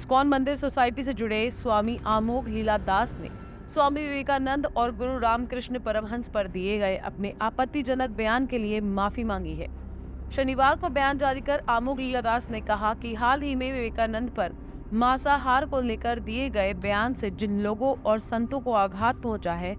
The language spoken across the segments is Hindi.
इस्कॉन मंदिर सोसाइटी से जुड़े स्वामी आमोग लीला दास ने स्वामी विवेकानंद और गुरु रामकृष्ण परमहंस पर दिए गए अपने आपत्तिजनक बयान के लिए माफी मांगी है। शनिवार को बयान जारी कर आमोग लीलादास ने कहा कि हाल ही में विवेकानंद पर मांसाहार को लेकर दिए गए बयान से जिन लोगों और संतों को आघात पहुंचा है,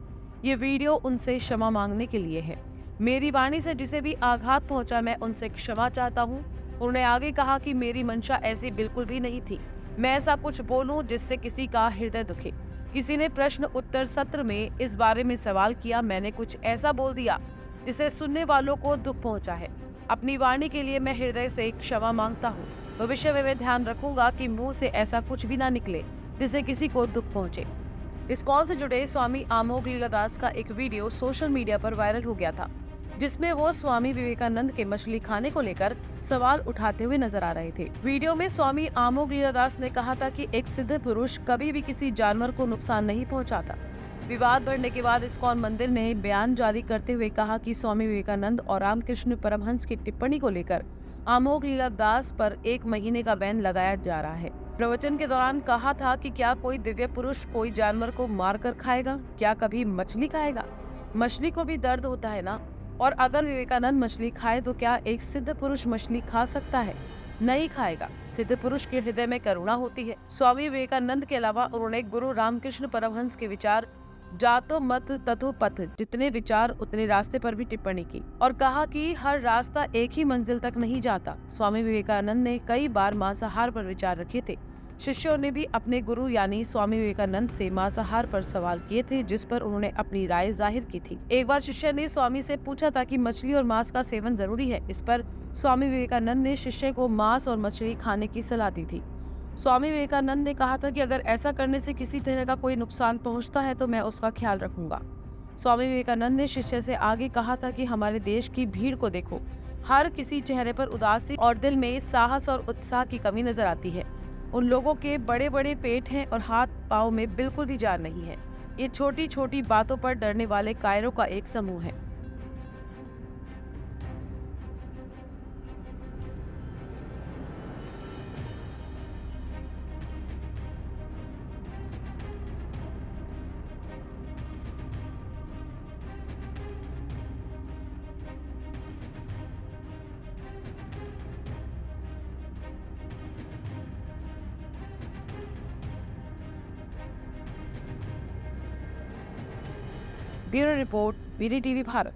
ये वीडियो उनसे क्षमा मांगने के लिए है। मेरी वाणी से जिसे भी आघात पहुंचा, मैं उनसे क्षमा चाहता हूं। उन्होंने आगे कहा कि मेरी मंशा ऐसी बिल्कुल भी नहीं थी। मैं ऐसा कुछ बोलूं जिससे किसी का हृदय दुखे। किसी ने प्रश्न उत्तर सत्र में इस बारे में सवाल किया, मैंने कुछ ऐसा बोल दिया जिसे सुनने वालों को दुख पहुंचा है। अपनी वाणी के लिए मैं हृदय से क्षमा मांगता हूँ। भविष्य में मैं ध्यान रखूंगा कि मुंह से ऐसा कुछ भी ना निकले जिससे किसी को दुख पहुंचे। इस कॉल से जुड़े स्वामी आमोग लीलादास का एक वीडियो सोशल मीडिया पर वायरल हो गया था, जिसमें वो स्वामी विवेकानंद के मछली खाने को लेकर सवाल उठाते हुए नजर आ रहे थे। वीडियो में स्वामी आमोग लीलादास ने कहा था कि एक सिद्ध पुरुष कभी भी किसी जानवर को नुकसान नहीं पहुंचाता। विवाद बढ़ने के बाद इस्कॉन मंदिर ने बयान जारी करते हुए कहा कि स्वामी विवेकानंद और रामकृष्ण परमहंस की टिप्पणी को लेकर आमोग लीलादास पर 1 महीने का बैन लगाया जा रहा है। प्रवचन के दौरान कहा था कि क्या कोई दिव्य पुरुष कोई जानवर को मारकर खाएगा? क्या कभी मछली खाएगा? मछली को भी दर्द होता है ना। और अगर विवेकानंद मछली खाए तो क्या एक सिद्ध पुरुष मछली खा सकता है? नहीं खाएगा। सिद्ध पुरुष के हृदय में करुणा होती है। स्वामी विवेकानंद के अलावा उन्होंने गुरु रामकृष्ण परमहंस के विचार जातो मत तथो पथ, जितने विचार उतने रास्ते पर भी टिप्पणी की और कहा कि हर रास्ता एक ही मंजिल तक नहीं जाता। स्वामी विवेकानंद ने कई बार मांसाहार पर विचार रखे थे। शिष्यों ने भी अपने गुरु यानी स्वामी विवेकानंद से मांसाहार पर सवाल किए थे, जिस पर उन्होंने अपनी राय जाहिर की थी। एक बार शिष्य ने स्वामी से पूछा था कि मछली और मांस का सेवन जरूरी है। इस पर स्वामी विवेकानंद ने शिष्य को मांस और मछली खाने की सलाह दी थी। स्वामी विवेकानंद ने कहा था कि अगर ऐसा करने से किसी तरह का कोई नुकसान पहुंचता है तो मैं उसका ख्याल रखूंगा। स्वामी विवेकानंद ने शिष्य से आगे कहा था कि हमारे देश की भीड़ को देखो, हर किसी चेहरे पर उदासी और दिल में साहस और उत्साह की कमी नजर आती है। उन लोगों के बड़े बड़े पेट हैं और हाथ पाँव में बिल्कुल भी जान नहीं है। ये छोटी छोटी बातों पर डरने वाले कायरों का एक समूह है। Bureau report, BD TV Bharat.